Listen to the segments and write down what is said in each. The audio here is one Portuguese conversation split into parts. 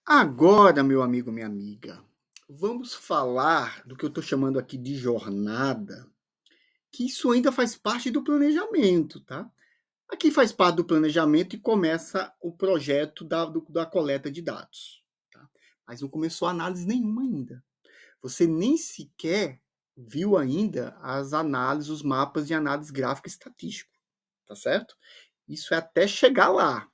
Agora, meu amigo, minha amiga, vamos falar do que eu estou chamando aqui de jornada, que isso ainda faz parte do planejamento, tá? Aqui faz parte do planejamento e começa o projeto da coleta de dados, tá? Mas não começou análise nenhuma ainda. Você nem sequer viu ainda as análises, os mapas de análise gráfica e estatístico, tá certo? Isso é até chegar lá.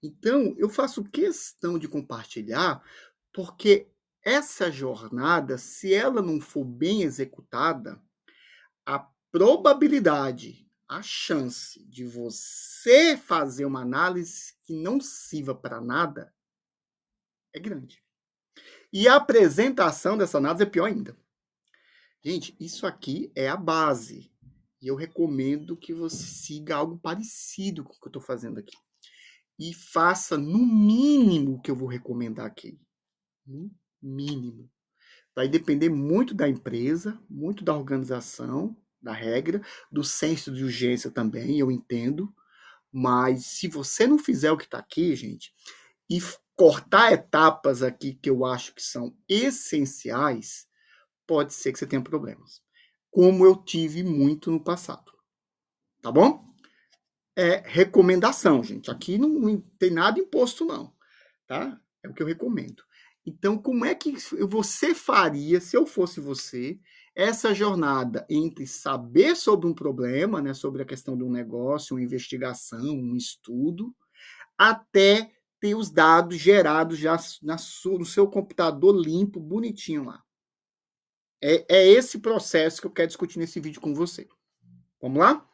Então, eu faço questão de compartilhar, porque essa jornada, se ela não for bem executada, a probabilidade, a chance de você fazer uma análise que não sirva para nada é grande. E a apresentação dessa análise é pior ainda. Gente, isso aqui é a base. E eu recomendo que você siga algo parecido com o que eu estou fazendo aqui. E faça no mínimo o que eu vou recomendar aqui. No mínimo. Vai depender muito da empresa, muito da organização, da regra, do senso de urgência também, eu entendo. Mas se você não fizer o que está aqui, gente, e cortar etapas aqui que eu acho que são essenciais, pode ser que você tenha problemas. Como eu tive muito no passado. Tá bom? É recomendação, gente. Aqui não tem nada imposto, não. Tá? É o que eu recomendo. Então, como é que você faria, se eu fosse você, essa jornada entre saber sobre um problema, né, sobre a questão de um negócio, uma investigação, um estudo, até ter os dados gerados já no seu computador limpo, bonitinho lá. É esse processo que eu quero discutir nesse vídeo com você. Vamos lá?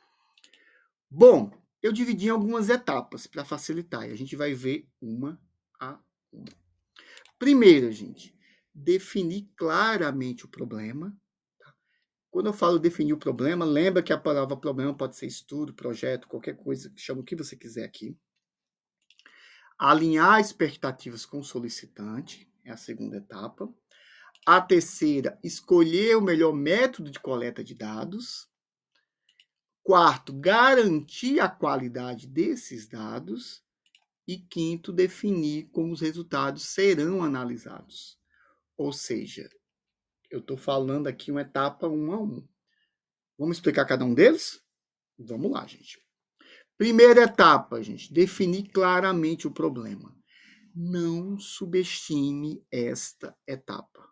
Bom, eu dividi em algumas etapas para facilitar e a gente vai ver uma a uma. Primeiro, gente, definir claramente o problema. Quando eu falo definir o problema, lembra que a palavra problema pode ser estudo, projeto, qualquer coisa, chama o que você quiser aqui. Alinhar expectativas com o solicitante, é a segunda etapa. A terceira, escolher o melhor método de coleta de dados. Quarto, garantir a qualidade desses dados. E quinto, definir como os resultados serão analisados. Ou seja, eu estou falando aqui uma etapa um a um. Vamos explicar cada um deles? Vamos lá, gente. Primeira etapa, gente, definir claramente o problema. Não subestime esta etapa.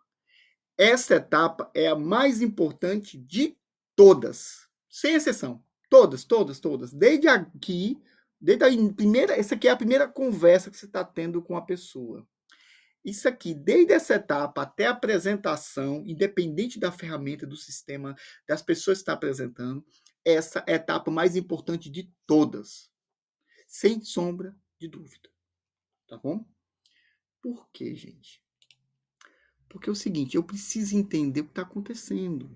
Esta etapa é a mais importante de todas, sem exceção. Todas, todas, todas. Desde aqui, desde a primeira, essa aqui é a primeira conversa que você está tendo com a pessoa. Isso aqui, desde essa etapa até a apresentação, independente da ferramenta, do sistema, das pessoas que está apresentando, essa é a etapa mais importante de todas, sem sombra de dúvida. Tá bom? Por quê, gente? Porque é o seguinte, eu preciso entender o que está acontecendo.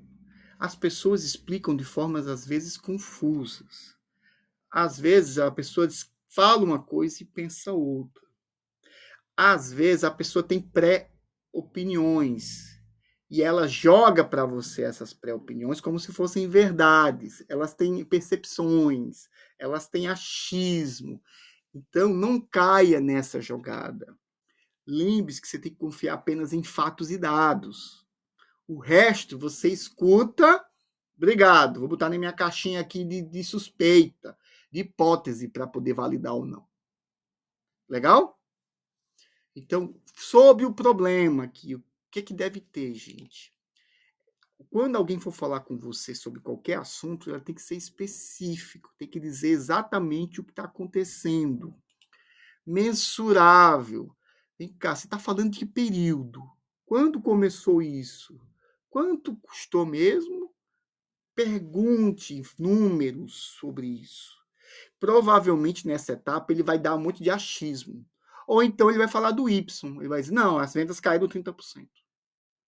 As pessoas explicam de formas, às vezes, confusas. Às vezes, a pessoa fala uma coisa e pensa outra. Às vezes, a pessoa tem pré-opiniões e ela joga para você essas pré-opiniões como se fossem verdades. Elas têm percepções, elas têm achismo. Então, não caia nessa jogada. Lembre-se que você tem que confiar apenas em fatos e dados. O resto você escuta. Obrigado. Vou botar na minha caixinha aqui de suspeita, de hipótese, para poder validar ou não. Legal? Então, sobre o problema aqui, o que deve ter, gente? Quando alguém for falar com você sobre qualquer assunto, ela tem que ser específico, tem que dizer exatamente o que está acontecendo. Mensurável. Vem cá, você está falando de que período? Quando começou isso? Quanto custou mesmo? Pergunte números sobre isso. Provavelmente nessa etapa ele vai dar um monte de achismo. Ou então ele vai falar do Y. Ele vai dizer, não, as vendas caíram 30%,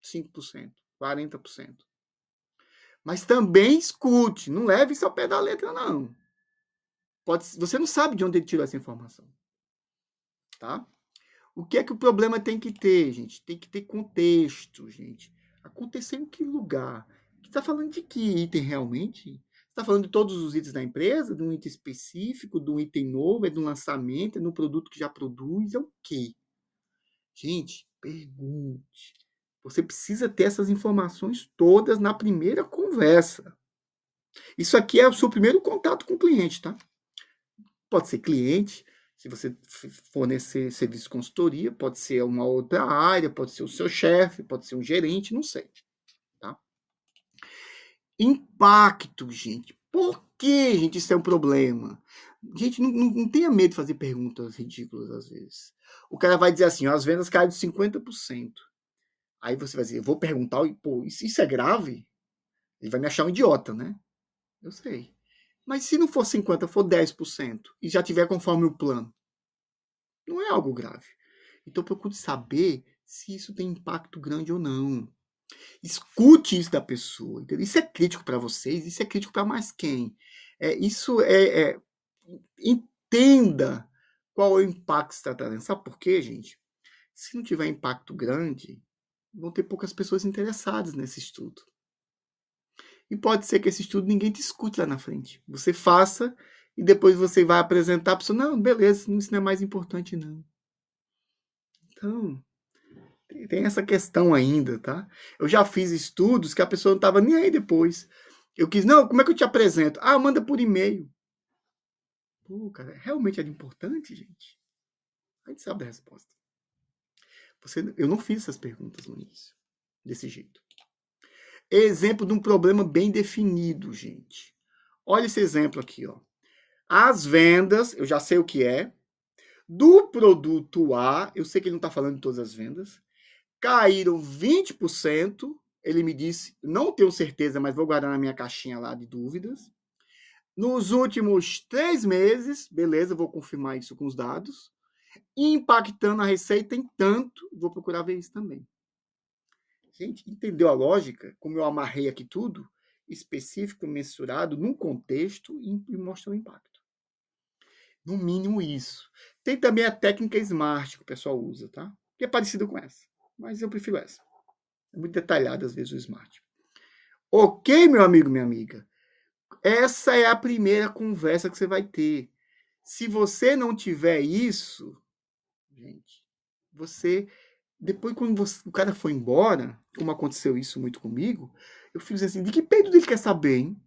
5%, 40%. Mas também escute, não leve isso ao pé da letra, não. Você não sabe de onde ele tirou essa informação. Tá? O que é que o problema tem que ter, gente? Tem que ter contexto, gente. Aconteceu em que lugar? Você está falando de que item realmente? Você está falando de todos os itens da empresa? De um item específico? De um item novo? É de um lançamento? É de um produto que já produz? É o quê? Gente, pergunte. Você precisa ter essas informações todas na primeira conversa. Isso aqui é o seu primeiro contato com o cliente, tá? Pode ser cliente, se você fornecer serviço de consultoria, pode ser uma outra área, pode ser o seu chefe, pode ser um gerente, não sei. Tá? Impacto, gente. Por que, gente, isso é um problema? Gente, não tenha medo de fazer perguntas ridículas às vezes. O cara vai dizer assim, ó, as vendas caíram de 50%. Aí você vai dizer, eu vou perguntar, pô, isso é grave? Ele vai me achar um idiota, né? Eu sei. Mas se não for 50%, for 10% e já tiver conforme o plano, não é algo grave. Então procure saber se isso tem impacto grande ou não. Escute isso da pessoa. Entendeu? Isso é crítico para vocês, isso é crítico para mais quem? Entenda qual é o impacto que você está trazendo. Sabe por quê, gente? Se não tiver impacto grande, vão ter poucas pessoas interessadas nesse estudo. E pode ser que esse estudo ninguém te escute lá na frente. Você faça e depois você vai apresentar a pessoa, não, beleza, isso não é mais importante não. Então, tem essa questão ainda, tá? Eu já fiz estudos que a pessoa não estava nem aí depois. Eu quis, não, como é que eu te apresento? Ah, manda por e-mail. Pô, cara, realmente era importante, gente? A gente sabe a resposta. Eu não fiz essas perguntas no início, desse jeito. Exemplo de um problema bem definido, gente. Olha esse exemplo aqui, ó. As vendas, eu já sei o que é. Do produto A, eu sei que ele não está falando de todas as vendas, caíram 20%. Ele me disse, não tenho certeza, mas vou guardar na minha caixinha lá de dúvidas. Nos últimos 3 meses, beleza, vou confirmar isso com os dados. Impactando a receita em tanto, vou procurar ver isso também. Gente, entendeu a lógica? Como eu amarrei aqui tudo? Específico, mensurado, num contexto e mostra o impacto. No mínimo isso. Tem também a técnica SMART que o pessoal usa, tá? Que é parecida com essa. Mas eu prefiro essa. É muito detalhado às vezes o SMART. Ok, meu amigo, minha amiga? Essa é a primeira conversa que você vai ter. Se você não tiver isso, gente, você depois quando o cara foi embora, como aconteceu isso muito comigo, eu fiz assim, de que período ele quer saber, hein?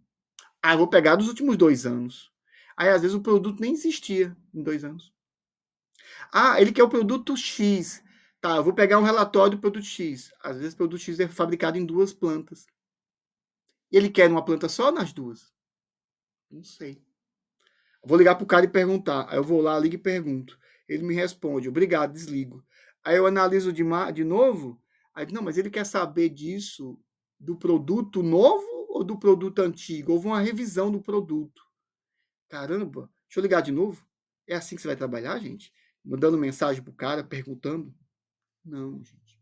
Ah, eu vou pegar dos últimos 2 anos. Aí às vezes o produto nem existia em 2 anos. Ah, ele quer o produto X. Tá, eu vou pegar um relatório do produto X. Às vezes o produto X é fabricado em 2 plantas. E ele quer numa planta só ou nas 2? Não sei. Vou ligar pro cara e perguntar. Aí eu vou lá, ligo e pergunto. Ele me responde, obrigado, desligo. Aí eu analiso de novo. Aí, não, mas ele quer saber disso do produto novo ou do produto antigo? Houve uma revisão do produto. Caramba, deixa eu ligar de novo. É assim que você vai trabalhar, gente? Mandando mensagem pro cara, perguntando? Não, gente.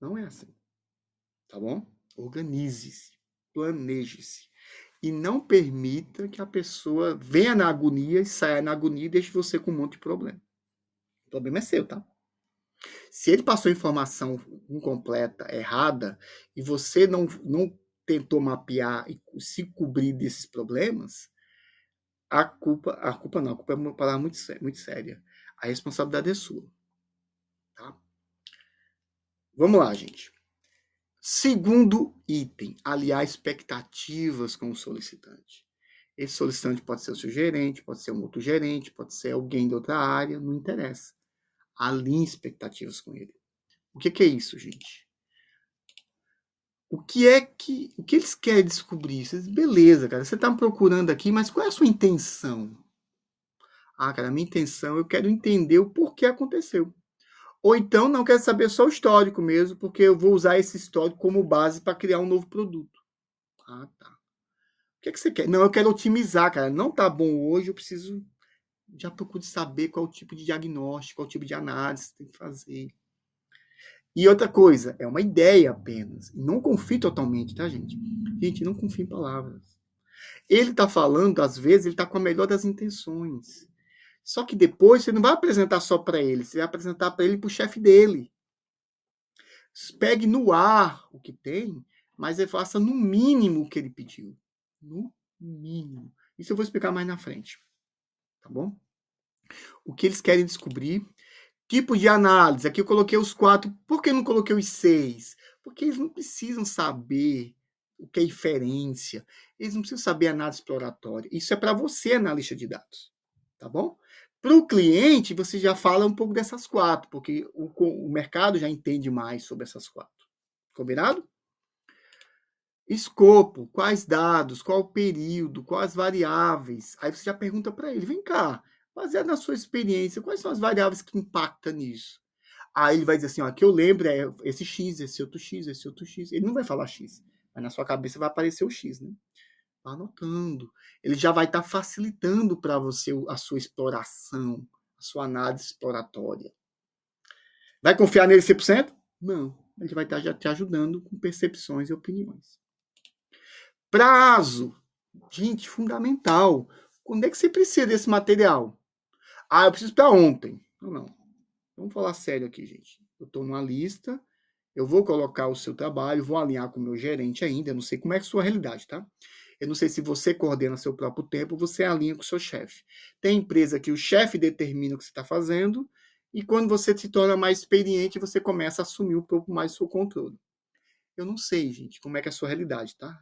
Não é assim. Tá bom? Organize-se. Planeje-se. E não permita que a pessoa venha na agonia e saia na agonia e deixe você com um monte de problema. O problema é seu, tá? Se ele passou informação incompleta, errada, e você não tentou mapear e se cobrir desses problemas, a culpa não, a culpa é uma palavra muito séria. A responsabilidade é sua, tá? Vamos lá, gente. Segundo item, aliar expectativas com o solicitante. Esse solicitante pode ser o seu gerente, pode ser um outro gerente, pode ser alguém de outra área, não interessa. Alinhe expectativas com ele. O que é isso, gente? O que eles querem descobrir? Beleza, cara, você está me procurando aqui, mas qual é a sua intenção? Ah, cara, a minha intenção, eu quero entender o porquê aconteceu. Ou então não quero saber só o histórico mesmo, porque eu vou usar esse histórico como base para criar um novo produto. Ah, tá. O que você quer? Não, eu quero otimizar, cara. Não tá bom hoje, eu preciso já procuro saber qual é o tipo de diagnóstico, qual é o tipo de análise que tem que fazer. E outra coisa, é uma ideia apenas. Não confie totalmente, tá, gente? Gente, não confie em palavras. Ele tá falando, às vezes, ele tá com a melhor das intenções. Só que depois você não vai apresentar só para ele, você vai apresentar para ele e para o chefe dele. Pegue no ar o que tem, mas ele faça no mínimo o que ele pediu. No mínimo. Isso eu vou explicar mais na frente. Tá bom? O que eles querem descobrir, Tipo de análise, aqui eu coloquei os 4. Por que não coloquei os 6? Porque eles não precisam saber o que é inferência. Eles não precisam saber análise exploratória. Isso é para você, analista de dados. Tá bom? Para o cliente, você já fala um pouco dessas 4, porque o mercado já entende mais sobre essas 4. Combinado? Escopo, quais dados, qual o período, quais variáveis. Aí você já pergunta para ele, vem cá, baseado na sua experiência, quais são as variáveis que impactam nisso? Aí ele vai dizer assim, ó, que eu lembro é esse X, esse outro X, esse outro X. Ele não vai falar X, mas na sua cabeça vai aparecer o X, né? Tá anotando. Ele já vai estar facilitando para você a sua exploração, a sua análise exploratória. Vai confiar nele 100%? Não. Ele vai estar já te ajudando com percepções e opiniões. Prazo. Gente, fundamental. Quando é que você precisa desse material? Ah, eu preciso para ontem. Não. Vamos falar sério aqui, gente. Eu estou numa lista, eu vou colocar o seu trabalho, vou alinhar com o meu gerente ainda, eu não sei como é a sua realidade, tá? Eu não sei se você coordena seu próprio tempo, você alinha com o seu chefe. Tem empresa que o chefe determina o que você está fazendo, e quando você se torna mais experiente, você começa a assumir um pouco mais o seu controle. Eu não sei, gente, como é que é a sua realidade, tá?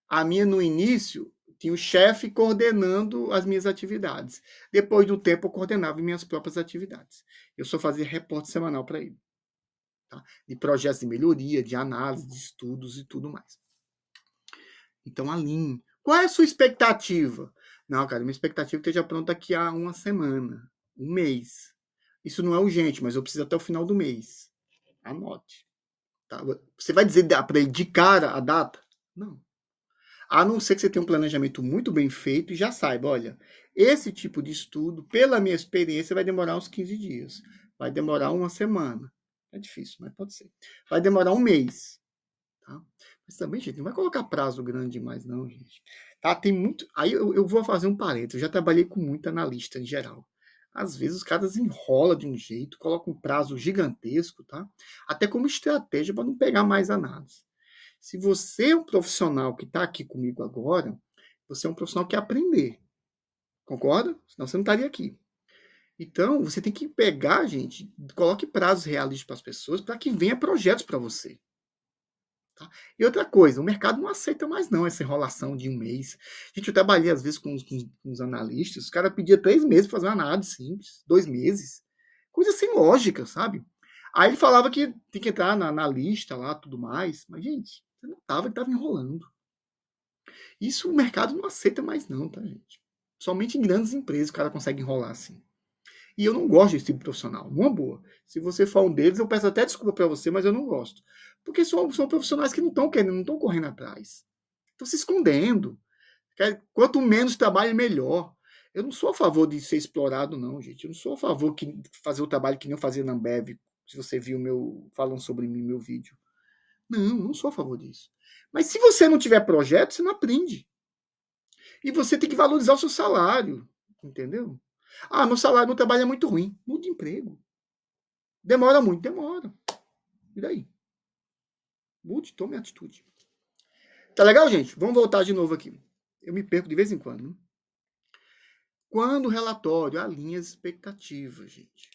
A minha, no início, tinha o chefe coordenando as minhas atividades. Depois do tempo, eu coordenava minhas próprias atividades. Eu só fazia reporte semanal para ele. Tá? De projetos de melhoria, de análise, de estudos e tudo mais. Então, alinhe. Qual é a sua expectativa? Não, cara, minha expectativa é que esteja pronto daqui a uma semana, um mês. Isso não é urgente, mas eu preciso até o final do mês. Anote. Tá? Você vai dizer para ele de cara a data? Não. A não ser que você tenha um planejamento muito bem feito e já saiba, olha, esse tipo de estudo, pela minha experiência, vai demorar uns 15 dias. Vai demorar uma semana. É difícil, mas pode ser. Vai demorar um mês. Tá? Mas também, gente, não vai colocar prazo grande demais, não, gente. Tá? Tem muito. Aí eu vou fazer um parênteses. Eu já trabalhei com muito analista em geral. Às vezes os caras enrolam de um jeito, colocam um prazo gigantesco, tá? Até como estratégia para não pegar mais análise. Se você é um profissional que está aqui comigo agora, você é um profissional que quer aprender. Concorda? Senão você não estaria aqui. Então, você tem que pegar, gente, coloque prazos realistas para as pessoas para que venha projetos para você. Tá? E outra coisa, o mercado não aceita mais não essa enrolação de um mês. Gente, eu trabalhei às vezes com os analistas, os caras pediam 3 meses para fazer uma análise simples, 2 meses. Coisa sem lógica, sabe? Aí ele falava que tem que entrar na lista lá, tudo mais. Mas, gente, você notava que estava enrolando. Isso o mercado não aceita mais não, tá, gente? Somente em grandes empresas o cara consegue enrolar assim. E eu não gosto desse tipo de profissional, numa boa. Se você for um deles, eu peço até desculpa para você, mas eu não gosto. Porque são profissionais que não estão querendo, não estão correndo atrás. Estão se escondendo. Quanto menos trabalho, melhor. Eu não sou a favor de ser explorado, não, gente. Eu não sou a favor de fazer o trabalho que nem eu fazia na Ambev, se você viu meu falando sobre mim meu vídeo. Não sou a favor disso. Mas se você não tiver projeto, você não aprende. E você tem que valorizar o seu salário, entendeu? Ah, meu salário, meu trabalho é muito ruim. Mude de emprego. Demora muito, demora. E daí? Mude, tome atitude. Tá legal, gente? Vamos voltar de novo aqui. Eu me perco de vez em quando. Né? Quando o relatório alinha as expectativas, gente.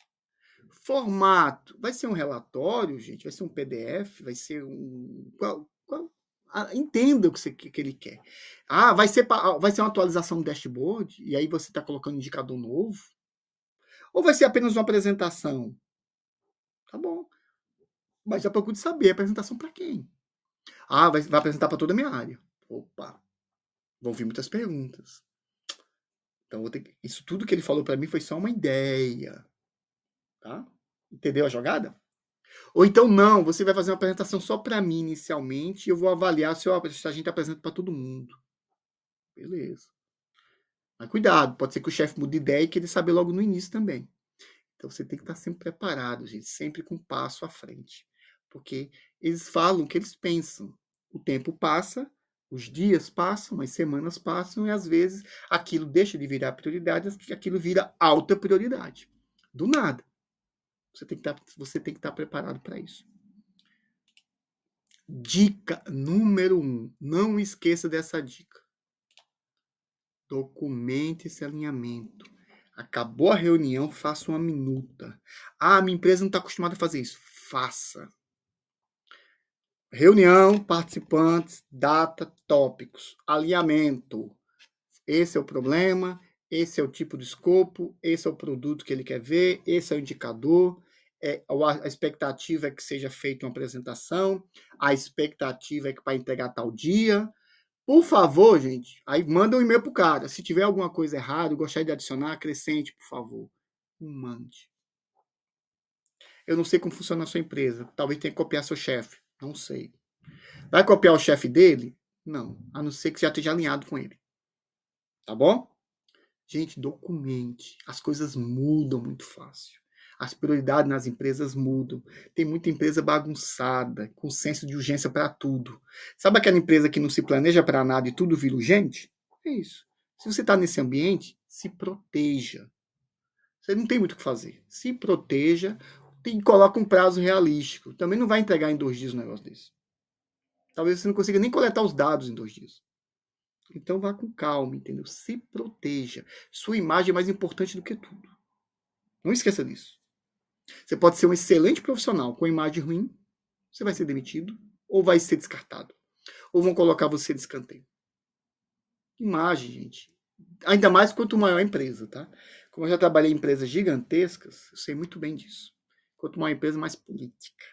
Formato. Vai ser um relatório, gente? Vai ser um PDF? Vai ser um... entenda o que ele quer. Ah, vai ser uma atualização do dashboard? E aí você está colocando um indicador novo? Ou vai ser apenas uma apresentação? Tá bom. Mas já procure saber, apresentação para quem? Ah, vai apresentar para toda a minha área. Opa, vão vir muitas perguntas. Então, isso tudo que ele falou para mim foi só uma ideia. Tá? Entendeu a jogada? Ou então, não, você vai fazer uma apresentação só para mim inicialmente e eu vou avaliar se a gente apresenta para todo mundo. Beleza. Mas cuidado, pode ser que o chefe mude de ideia e que ele sabe logo no início também. Então você tem que estar sempre preparado, gente, sempre com um passo à frente. Porque eles falam o que eles pensam. O tempo passa, os dias passam, as semanas passam e às vezes aquilo deixa de virar prioridade, aquilo vira alta prioridade. Do nada. Você tem que estar preparado para isso. Dica número 1. Não esqueça dessa dica. Documente esse alinhamento. Acabou a reunião, faça uma minuta. Ah, minha empresa não está acostumada a fazer isso. Faça. Reunião, participantes, data, tópicos, alinhamento. Esse é o problema, esse é o tipo de escopo, esse é o produto que ele quer ver, esse é o indicador. A expectativa é que seja feita uma apresentação, a expectativa é que para entregar tal dia. Por favor, gente, aí manda um e-mail pro cara. Se tiver alguma coisa errada, gostaria de adicionar, acrescente, por favor. Mande. Eu não sei como funciona a sua empresa. Talvez tenha que copiar seu chefe. Não sei. Vai copiar o chefe dele? Não. A não ser que já esteja alinhado com ele. Tá bom? Gente, documente. As coisas mudam muito fácil. As prioridades nas empresas mudam. Tem muita empresa bagunçada, com senso de urgência para tudo. Sabe aquela empresa que não se planeja para nada e tudo vira urgente? É isso. Se você está nesse ambiente, se proteja. Você não tem muito o que fazer. Se proteja e coloca um prazo realístico. Também não vai entregar em 2 dias um negócio desse. Talvez você não consiga nem coletar os dados em 2 dias. Então vá com calma, entendeu? Se proteja. Sua imagem é mais importante do que tudo. Não esqueça disso. Você pode ser um excelente profissional com imagem ruim, você vai ser demitido, ou vai ser descartado, ou vão colocar você de escanteio. Imagem, gente. Ainda mais quanto maior a empresa, tá? Como eu já trabalhei em empresas gigantescas, eu sei muito bem disso. Quanto maior a empresa, mais política.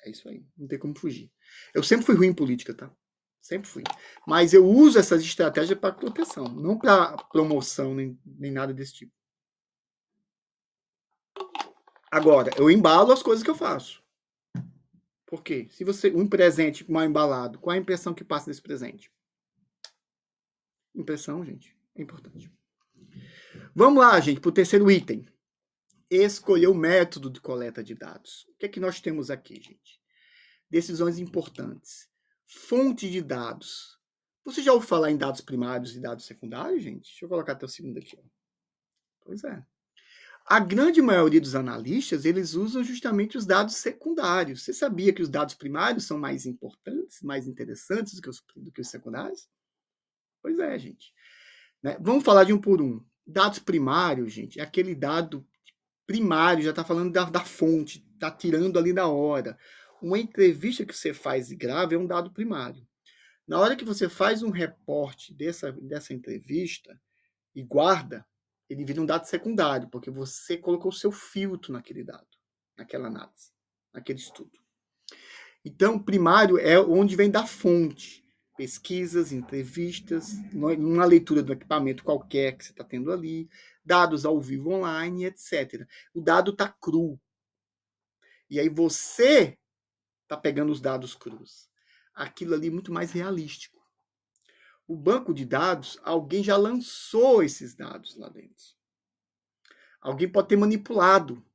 É isso aí, não tem como fugir. Eu sempre fui ruim em política, tá? Sempre fui. Mas eu uso essas estratégias para proteção, não para promoção, nem nada desse tipo. Agora, eu embalo as coisas que eu faço. Por quê? Se você um presente mal embalado, qual é a impressão que passa desse presente? Impressão, gente, é importante. Vamos lá, gente, para o terceiro item. Escolher o método de coleta de dados. O que é que nós temos aqui, gente? Decisões importantes. Fonte de dados. Você já ouviu falar em dados primários e dados secundários, gente? Deixa eu colocar até o segundo aqui. Pois é. A grande maioria dos analistas, eles usam justamente os dados secundários. Você sabia que os dados primários são mais importantes, mais interessantes do que os secundários? Pois é, gente. Né? Vamos falar de um por um. Dados primários, gente, é aquele dado primário, já está falando da fonte, está tirando ali da hora. Uma entrevista que você faz e grava é um dado primário. Na hora que você faz um reporte dessa entrevista e guarda, ele vira um dado secundário, porque você colocou o seu filtro naquele dado, naquela análise, naquele estudo. Então, primário é onde vem da fonte. Pesquisas, entrevistas, uma leitura do equipamento qualquer que você está tendo ali, dados ao vivo online, etc. O dado está cru. E aí você está pegando os dados crus. Aquilo ali é muito mais realístico. O banco de dados, alguém já lançou esses dados lá dentro. Alguém pode ter manipulado.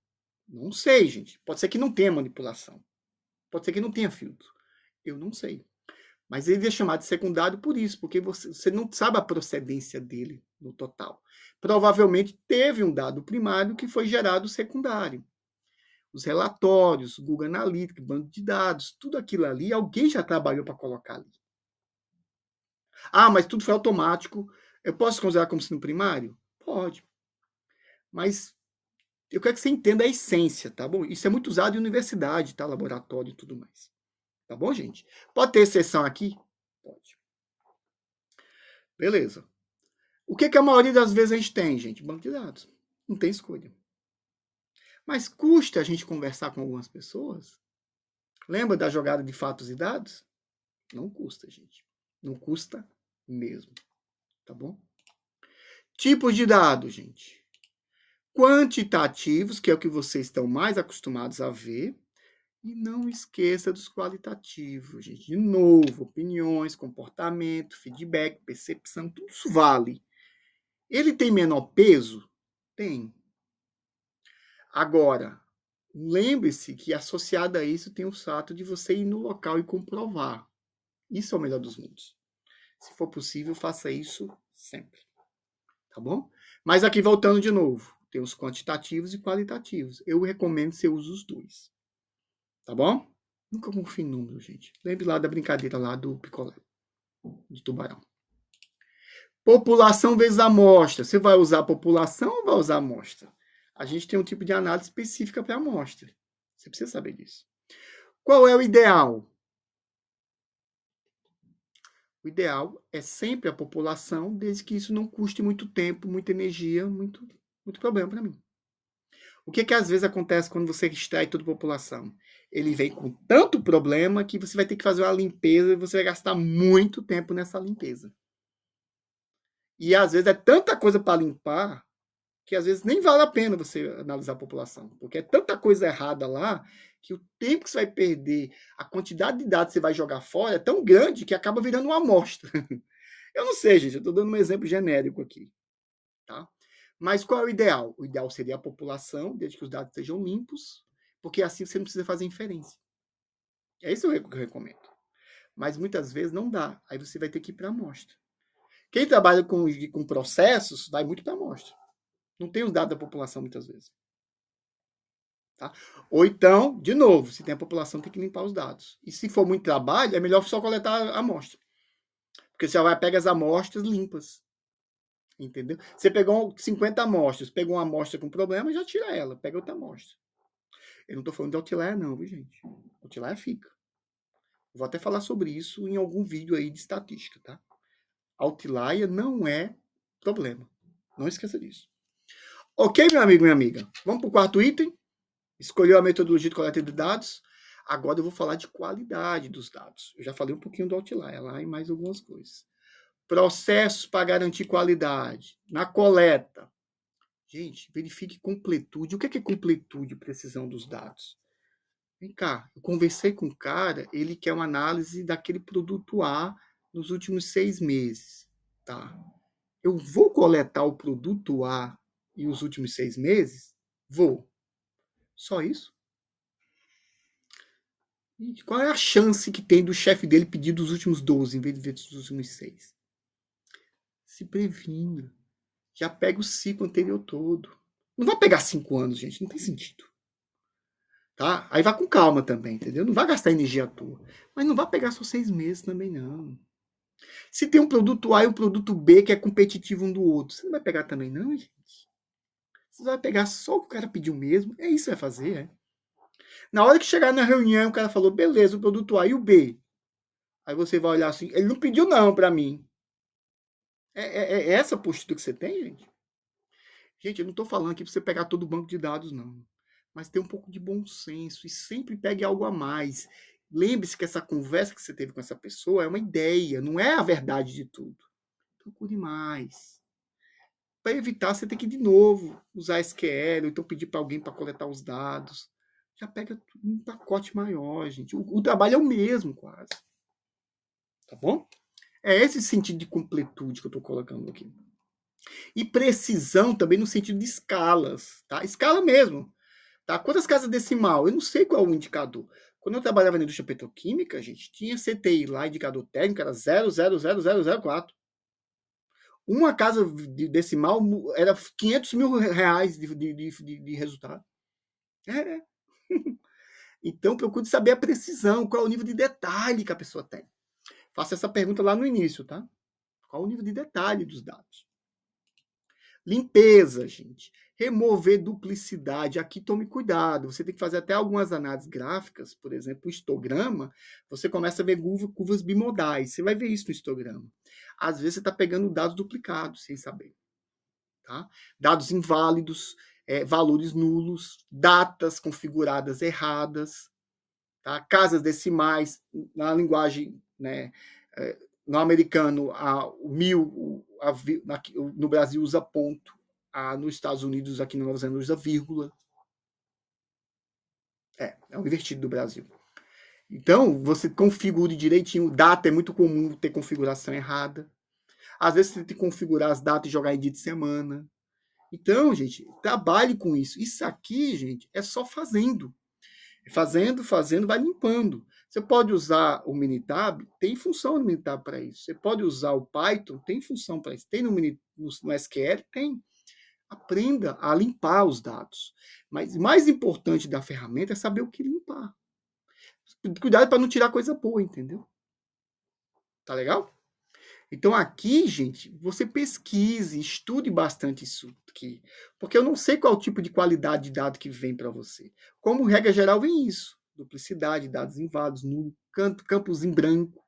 Não sei, gente. Pode ser que não tenha manipulação. Pode ser que não tenha filtro. Eu não sei. Mas ele é chamado de secundário por isso, porque você não sabe a procedência dele no total. Provavelmente teve um dado primário que foi gerado secundário. Os relatórios, Google Analytics, banco de dados, tudo aquilo ali, alguém já trabalhou para colocar ali. Ah, mas tudo foi automático. Eu posso considerar como sendo primário? Pode. Mas eu quero que você entenda a essência, tá bom? Isso é muito usado em universidade, tá? Laboratório e tudo mais. Tá bom, gente? Pode ter exceção aqui? Pode. Beleza. O que a maioria das vezes a gente tem, gente? Banco de dados. Não tem escolha. Mas custa a gente conversar com algumas pessoas? Lembra da jogada de fatos e dados? Não custa, gente. Não custa mesmo. Tá bom? Tipos de dados, gente. Quantitativos, que é o que vocês estão mais acostumados a ver. E não esqueça dos qualitativos, gente. De novo, opiniões, comportamento, feedback, percepção, tudo isso vale. Ele tem menor peso? Tem. Agora, lembre-se que associado a isso tem o fato de você ir no local e comprovar. Isso é o melhor dos mundos. Se for possível, faça isso sempre. Tá bom? Mas aqui voltando de novo, tem os quantitativos e qualitativos. Eu recomendo que você use os dois. Tá bom? Nunca confie em número, gente. Lembre lá da brincadeira lá do picolé de tubarão. População vezes amostra. Você vai usar a população ou vai usar a amostra? A gente tem um tipo de análise específica para a amostra. Você precisa saber disso. Qual é o ideal? O ideal é sempre a população, desde que isso não custe muito tempo, muita energia, muito problema para mim. O que às vezes acontece quando você extrai toda a população? Ele vem com tanto problema que você vai ter que fazer uma limpeza e você vai gastar muito tempo nessa limpeza. E às vezes é tanta coisa para limpar que às vezes nem vale a pena você analisar a população, porque é tanta coisa errada lá que o tempo que você vai perder, a quantidade de dados que você vai jogar fora é tão grande que acaba virando uma amostra. Eu não sei, gente, eu estou dando um exemplo genérico aqui, tá? Mas qual é o ideal? O ideal seria a população, desde que os dados sejam limpos, porque assim você não precisa fazer inferência. É isso que eu recomendo. Mas muitas vezes não dá. Aí você vai ter que ir para a amostra. Quem trabalha com processos vai muito para a amostra. Não tem os dados da população muitas vezes. Tá? Ou então, de novo, se tem a população, tem que limpar os dados. E se for muito trabalho, é melhor só coletar a amostra. Porque você já vai pegar as amostras limpas. Entendeu? Você pegou 50 amostras, pegou uma amostra com problema, já tira ela, pega outra amostra. Eu não estou falando de outlier, não, viu, gente? Outlier fica. Vou até falar sobre isso em algum vídeo aí de estatística, tá? Outlier não é problema. Não esqueça disso. Ok, meu amigo, minha amiga? Vamos para o quarto item? Escolheu a metodologia de coleta de dados. Agora eu vou falar de qualidade dos dados. Eu já falei um pouquinho do outlier lá e mais algumas coisas. Processos para garantir qualidade. Na coleta. Gente, verifique completude. O que é completude e precisão dos dados? Vem cá, eu conversei com o cara, ele quer uma análise daquele produto A nos últimos 6 meses. Tá. Eu vou coletar o produto A e os últimos 6 meses? Vou. Só isso? Gente, qual é a chance que tem do chefe dele pedir dos últimos 12 em vez de ver dos últimos 6? Se previna. Já pega o ciclo anterior todo. Não vai pegar 5 anos, gente. Não tem sentido. Tá? Aí vai com calma também, entendeu? Não vai gastar energia à toa. Mas não vai pegar só 6 meses também, não. Se tem um produto A e um produto B que é competitivo um do outro, você não vai pegar também, não, gente? Você vai pegar só o que o cara pediu mesmo. É isso que vai fazer, é. Na hora que chegar na reunião, o cara falou, beleza, o produto A e o B. Aí você vai olhar assim, ele não pediu não para mim. É essa postura que você tem, gente? Gente, eu não estou falando aqui para você pegar todo o banco de dados, não. Mas tem um pouco de bom senso e sempre pegue algo a mais. Lembre-se que essa conversa que você teve com essa pessoa é uma ideia, não é a verdade de tudo. Procure mais. Para evitar, você tem que, de novo, usar SQL, ou então pedir para alguém para coletar os dados. Já pega um pacote maior, gente. O trabalho é o mesmo, quase. Tá bom? É esse sentido de completude que eu estou colocando aqui. E precisão também no sentido de escalas, tá? Escala mesmo. Tá? Quantas casas decimal? Eu não sei qual é o indicador. Quando eu trabalhava na indústria petroquímica, gente, tinha CTI lá, indicador técnico, era 0,00004. Uma casa de decimal era 500 mil reais de resultado. É. Então, procure saber a precisão, qual é o nível de detalhe que a pessoa tem. Faça essa pergunta lá no início, tá? Qual o nível de detalhe dos dados? Limpeza, gente. Remover duplicidade. Aqui tome cuidado. Você tem que fazer até algumas análises gráficas, por exemplo, o histograma. Você começa a ver curvas bimodais. Você vai ver isso no histograma. Às vezes você está pegando dados duplicados sem saber. Tá? Dados inválidos, valores nulos, datas configuradas erradas, tá? Casas decimais, na linguagem, né, no americano, o mil, no Brasil usa ponto, nos Estados Unidos, aqui na Nova Zelândia, usa vírgula. É o invertido do Brasil. Então, você configure direitinho. Data é muito comum ter configuração errada. Às vezes você tem que configurar as datas e jogar em dia de semana. Então, gente, trabalhe com isso. Isso aqui, gente, é só fazendo. Fazendo, vai limpando. Você pode usar o Minitab, tem função no Minitab para isso. Você pode usar o Python, tem função para isso. Tem no SQL? Tem. Aprenda a limpar os dados. Mas mais importante da ferramenta é saber o que limpar. Cuidado para não tirar coisa boa, entendeu? Tá legal? Então, aqui, gente, você pesquise, estude bastante isso aqui, porque eu não sei qual tipo de qualidade de dado que vem para você. Como regra geral, vem isso: duplicidade, dados inválidos, nulo, campos em branco,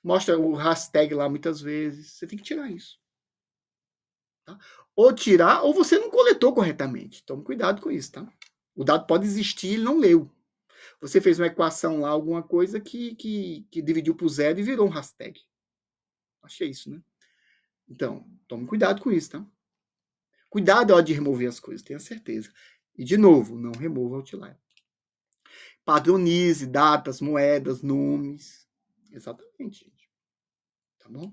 mostra o hashtag lá muitas vezes. Você tem que tirar isso. Tá? Ou tirar, ou você não coletou corretamente. Tome cuidado com isso, tá? O dado pode existir, ele não leu. Você fez uma equação lá, alguma coisa que dividiu por zero e virou um hashtag. Achei isso, né? Então, tome cuidado com isso, tá? Cuidado na hora de remover as coisas, tenha certeza. E, de novo, não remova o outlier. Padronize datas, moedas, nomes. Exatamente, gente. Tá bom?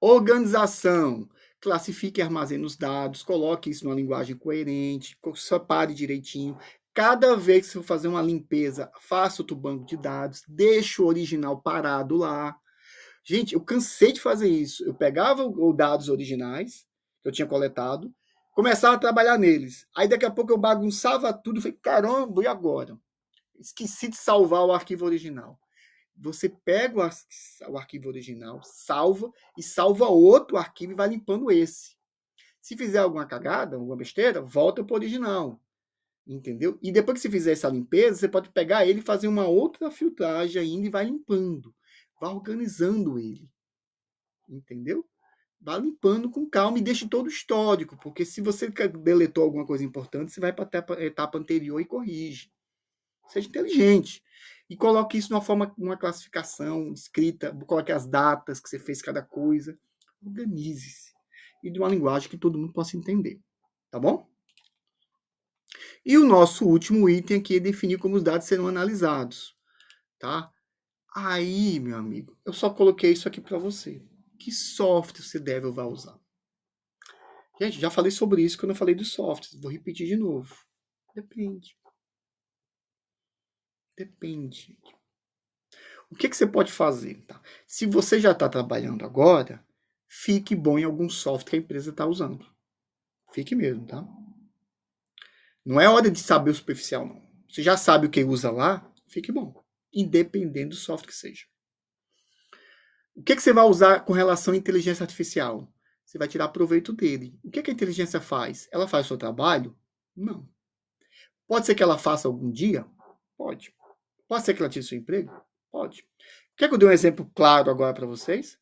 Organização. Classifique e armazene os dados, coloque isso numa linguagem coerente, separe direitinho. Cada vez que você for fazer uma limpeza, faça outro banco de dados, deixe o original parado lá. Gente, eu cansei de fazer isso. Eu pegava os dados originais que eu tinha coletado, começava a trabalhar neles. Aí daqui a pouco eu bagunçava tudo, falei, caramba, e agora? Esqueci de salvar o arquivo original. Você pega o arquivo original, salva e salva outro arquivo e vai limpando esse. Se fizer alguma cagada, alguma besteira, volta para o original. Entendeu? E depois que você fizer essa limpeza, você pode pegar ele e fazer uma outra filtragem ainda e vai limpando. Vai organizando ele. Entendeu? Vá limpando com calma e deixe todo o histórico, porque se você deletou alguma coisa importante, você vai para a etapa anterior e corrige. Seja inteligente. E coloque isso de uma forma, uma classificação escrita, coloque as datas que você fez cada coisa. Organize-se. E de uma linguagem que todo mundo possa entender. Tá bom? E o nosso último item aqui é definir como os dados serão analisados. Tá? Aí, meu amigo, eu só coloquei isso aqui para você. Que software você deve ou vai usar? Gente, já falei sobre isso quando eu falei dos softwares. Vou repetir de novo. Depende. Depende. O que você pode fazer? Tá? Se você já está trabalhando agora, fique bom em algum software que a empresa está usando. Fique mesmo, tá? Não é hora de saber o superficial, não. Você já sabe o que usa lá, fique bom. Independente do software que seja. O que você vai usar com relação à inteligência artificial? Você vai tirar proveito dele. O que a inteligência faz? Ela faz o seu trabalho? Não. Pode ser que ela faça algum dia? Pode. Pode ser que ela tire seu emprego? Pode. Quer que eu dê um exemplo claro agora para vocês?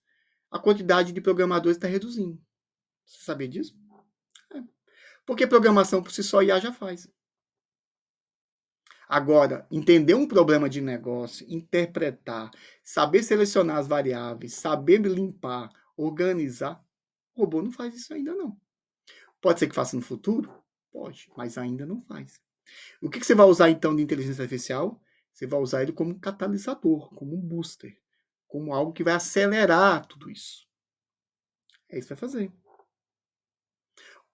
A quantidade de programadores está reduzindo. Você sabia disso? É. Porque programação por si só IA já faz. Agora, entender um problema de negócio, interpretar, saber selecionar as variáveis, saber limpar, organizar, o robô não faz isso ainda não. Pode ser que faça no futuro? Pode, mas ainda não faz. O que você vai usar então de inteligência artificial? Você vai usar ele como um catalisador, como um booster, como algo que vai acelerar tudo isso. É isso que vai fazer.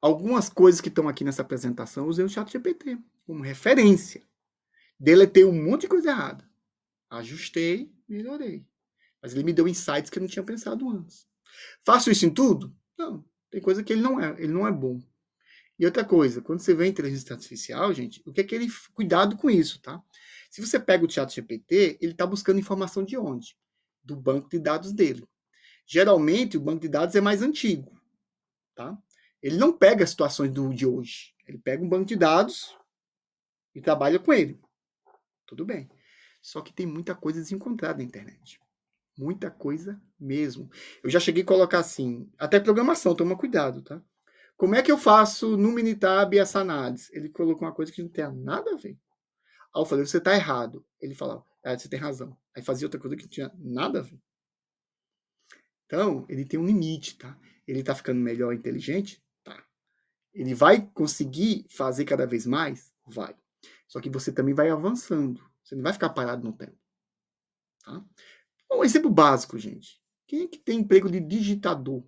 Algumas coisas que estão aqui nessa apresentação eu usei o ChatGPT como referência. Deletei um monte de coisa errada. Ajustei, melhorei. Mas ele me deu insights que eu não tinha pensado antes. Faço isso em tudo? Não. Tem coisa que ele não é bom. E outra coisa, quando você vê a inteligência artificial, gente, o que é que ele... Cuidado com isso, tá? Se você pega o ChatGPT, ele está buscando informação de onde? Do banco de dados dele. Geralmente, o banco de dados é mais antigo, tá? Ele não pega as situações de hoje. Ele pega um banco de dados e trabalha com ele. Tudo bem. Só que tem muita coisa desencontrada na internet. Muita coisa mesmo. Eu já cheguei a colocar assim, até programação, toma cuidado, tá? Como é que eu faço no Minitab essa análise? Ele colocou uma coisa que não tem nada a ver. Aí eu falei, você está errado. Ele falava, você tem razão. Aí fazia outra coisa que não tinha nada a ver. Então, ele tem um limite, tá? Ele está ficando melhor, inteligente? Tá. Ele vai conseguir fazer cada vez mais? Vai. Só que você também vai avançando. Você não vai ficar parado no tempo. Tá? Um exemplo básico, gente. Quem é que tem emprego de digitador?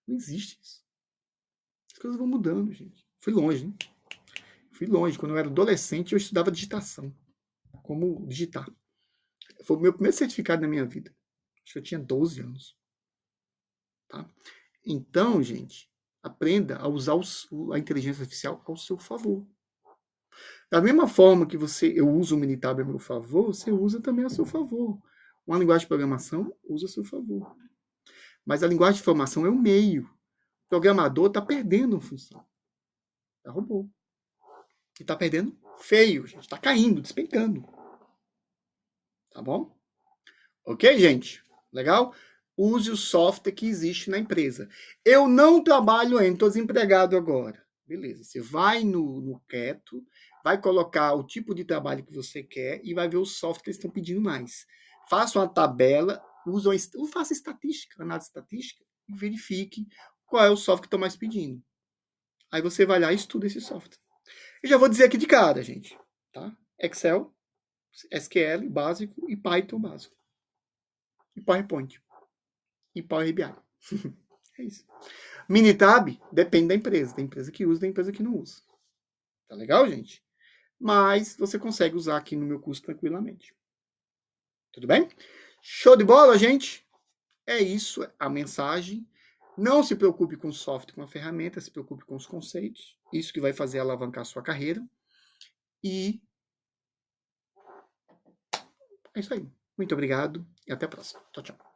Não existe isso. As coisas vão mudando, gente. Fui longe, hein? Fui longe. Quando eu era adolescente, eu estudava digitação. Como digitar. Foi o meu primeiro certificado na minha vida. Acho que eu tinha 12 anos. Tá? Então, gente, aprenda a usar a inteligência artificial ao seu favor. Da mesma forma que eu uso o Minitab a meu favor, você usa também a seu favor. Uma linguagem de programação, usa a seu favor. Mas a linguagem de informação é o meio. O programador está perdendo uma função. É robô. E está perdendo feio, gente. Está caindo, despencando. Tá bom? Ok, gente? Legal? Use o software que existe na empresa. Eu não trabalho ainda, estou desempregado agora. Beleza, você vai no Keto, vai colocar o tipo de trabalho que você quer e vai ver o software que eles estão pedindo mais. Faça uma tabela, faça estatística, análise estatística e verifique qual é o software que estão mais pedindo. Aí você vai lá e estuda esse software. Eu já vou dizer aqui de cara, gente. Tá? Excel, SQL básico e Python básico. E PowerPoint. E Power BI. É isso. Minitab depende da empresa. Tem empresa que usa, tem empresa que não usa. Tá legal, gente? Mas você consegue usar aqui no meu curso tranquilamente. Tudo bem? Show de bola, gente? É isso a mensagem. Não se preocupe com o software, com a ferramenta, se preocupe com os conceitos. Isso que vai fazer alavancar a sua carreira. E é isso aí. Muito obrigado e até a próxima. Tchau, tchau.